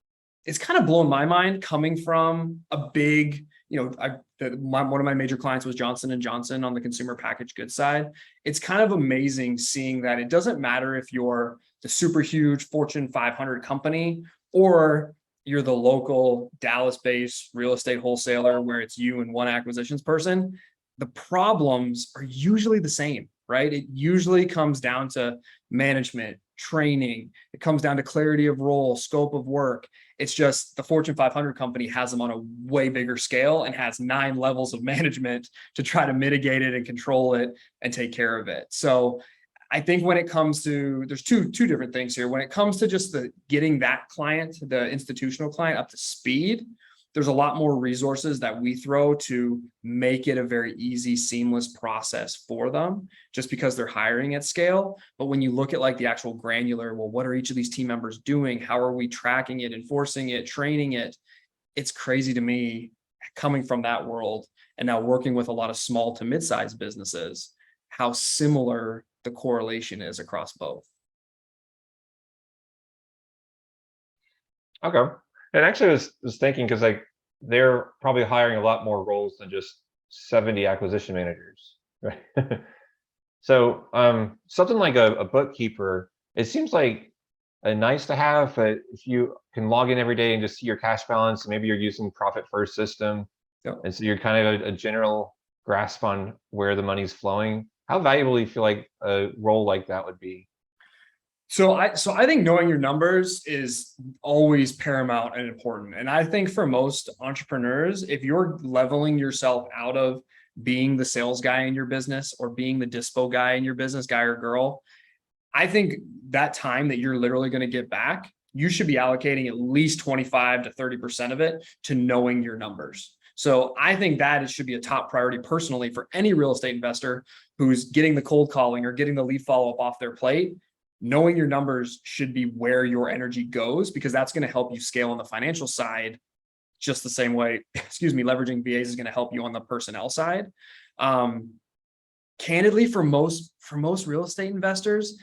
it's kind of blown my mind coming from a big, one of my major clients was Johnson and Johnson on the consumer packaged goods side. It's kind of amazing seeing that it doesn't matter if you're the super huge Fortune 500 company or you're the local Dallas-based real estate wholesaler where it's you and one acquisitions person. The problems are usually the same, right? It usually comes down to management, training. It comes down to clarity of role, scope of work. It's just the Fortune 500 company has them on a way bigger scale and has 9 levels of management to try to mitigate it and control it and take care of it. So I think when it comes to, there's two different things here. When it comes to just the getting that client, the institutional client up to speed, there's a lot more resources that we throw to make it a very easy, seamless process for them, just because they're hiring at scale. But when you look at like the actual granular, well, what are each of these team members doing? How are we tracking it, enforcing it, training it? It's crazy to me coming from that world and now working with a lot of small to mid-sized businesses, how similar the correlation is across both. Okay. And actually I was thinking, because like they're probably hiring a lot more roles than just 70 acquisition managers, right? So something like a bookkeeper, it seems like a nice to have, but if you can log in every day and just see your cash balance, maybe you're using profit first system. Yep. And so you're kind of a general grasp on where the money's flowing. How valuable do you feel like a role like that would be? So I think knowing your numbers is always paramount and important. And I think for most entrepreneurs, if you're leveling yourself out of being the sales guy in your business or being the dispo guy in your business, guy or girl, I think that time that you're literally going to get back, you should be allocating at least 25 to 30% of it to knowing your numbers. So I think that it should be a top priority personally for any real estate investor who's getting the cold calling or getting the lead follow-up off their plate. Knowing your numbers should be where your energy goes, because that's going to help you scale on the financial side just the same way, leveraging VAs is going to help you on the personnel side. Candidly, for most real estate investors,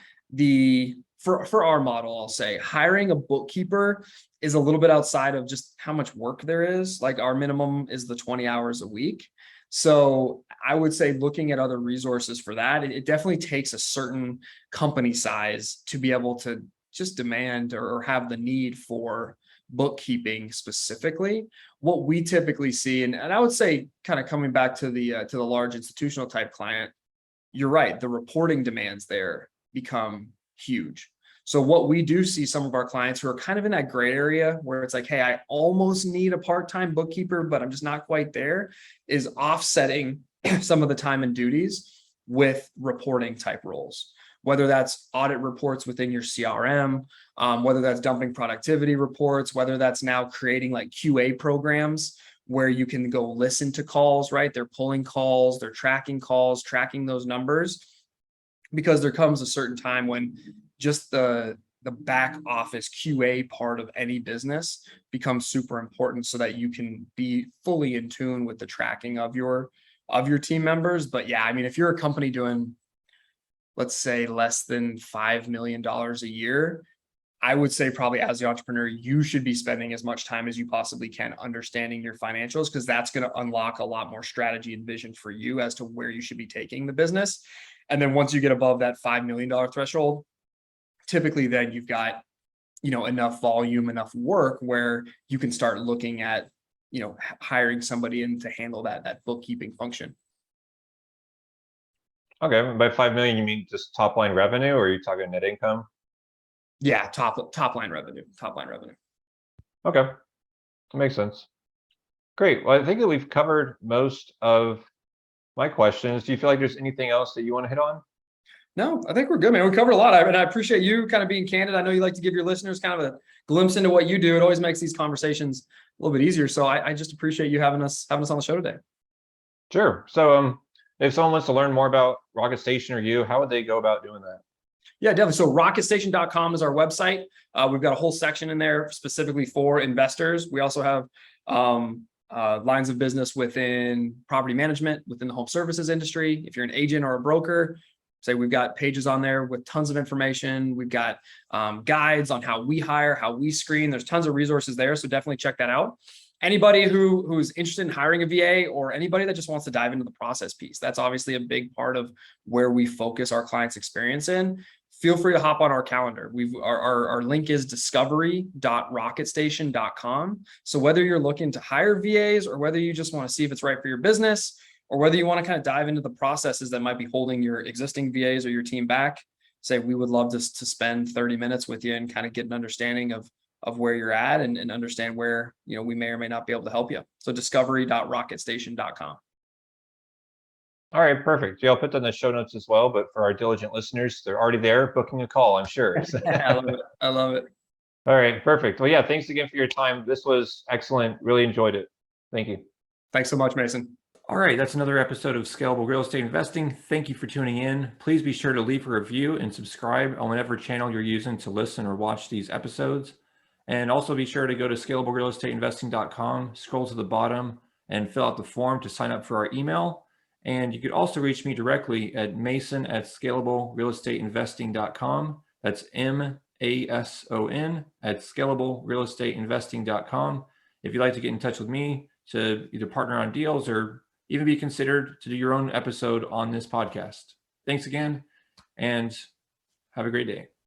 for our model, I'll say hiring a bookkeeper is a little bit outside of just how much work there is. Like our minimum is the 20 hours a week. So I would say looking at other resources for that, it definitely takes a certain company size to be able to just demand or have the need for bookkeeping specifically. What we typically see, and I would say kind of coming back to the large institutional type client, you're right, the reporting demands there become huge. So what we do see some of our clients who are kind of in that gray area where it's like, hey, I almost need a part-time bookkeeper, but I'm just not quite there, is offsetting some of the time and duties with reporting type roles, whether that's audit reports within your CRM, whether that's dumping productivity reports, whether that's now creating like QA programs where you can go listen to calls, right? They're pulling calls, they're tracking calls, tracking those numbers, because there comes a certain time when just the back office QA part of any business becomes super important so that you can be fully in tune with the tracking of your team members. But yeah, I mean, if you're a company doing, let's say, less than $5 million a year, I would say probably as the entrepreneur, you should be spending as much time as you possibly can understanding your financials, because that's going to unlock a lot more strategy and vision for you as to where you should be taking the business. And then once you get above that $5 million threshold, typically then you've got, enough volume, enough work where you can start looking at, hiring somebody in to handle that bookkeeping function. Okay, by 5 million, you mean just top line revenue, or are you talking net income? Yeah, top line revenue. Okay, that makes sense. Great. Well, I think that we've covered most of my questions. Do you feel like there's anything else that you want to hit on? No, I think we're good, man. We covered a lot. And I appreciate you kind of being candid. I know you like to give your listeners kind of a glimpse into what you do. It always makes these conversations a little bit easier. So I just appreciate you having us on the show today. Sure. So if someone wants to learn more about Rocket Station or you, how would they go about doing that? Yeah, definitely. So rocketstation.com is our website. We've got a whole section in there specifically for investors. We also have lines of business within property management, within the home services industry. If you're an agent or a broker, say we've got pages on there with tons of information. We've got guides on how we hire, how we screen. There's tons of resources there. So definitely check that out. Anybody who's interested in hiring a VA, or anybody that just wants to dive into the process piece, that's obviously a big part of where we focus our clients' experience in. Feel free to hop on our calendar. Our link is discovery.rocketstation.com. So whether you're looking to hire VAs, or whether you just want to see if it's right for your business, or whether you want to kind of dive into the processes that might be holding your existing VAs or your team back, say we would love to spend 30 minutes with you and kind of get an understanding of where you're at, and understand where, we may or may not be able to help you. So discovery.rocketstation.com. All right, perfect. Yeah, I'll put that in the show notes as well. But for our diligent listeners, they're already there booking a call, I'm sure. I love it. I love it. All right, perfect. Well, yeah, thanks again for your time. This was excellent. Really enjoyed it. Thank you. Thanks so much, Mason. All right, that's another episode of Scalable Real Estate Investing. Thank you for tuning in. Please be sure to leave a review and subscribe on whatever channel you're using to listen or watch these episodes. And also be sure to go to scalablerealestateinvesting.com, scroll to the bottom, and fill out the form to sign up for our email. And you could also reach me directly at mason@scalablerealestateinvesting.com. That's MASON at scalablerealestateinvesting.com. If you'd like to get in touch with me to either partner on deals or even be considered to do your own episode on this podcast. Thanks again, and have a great day.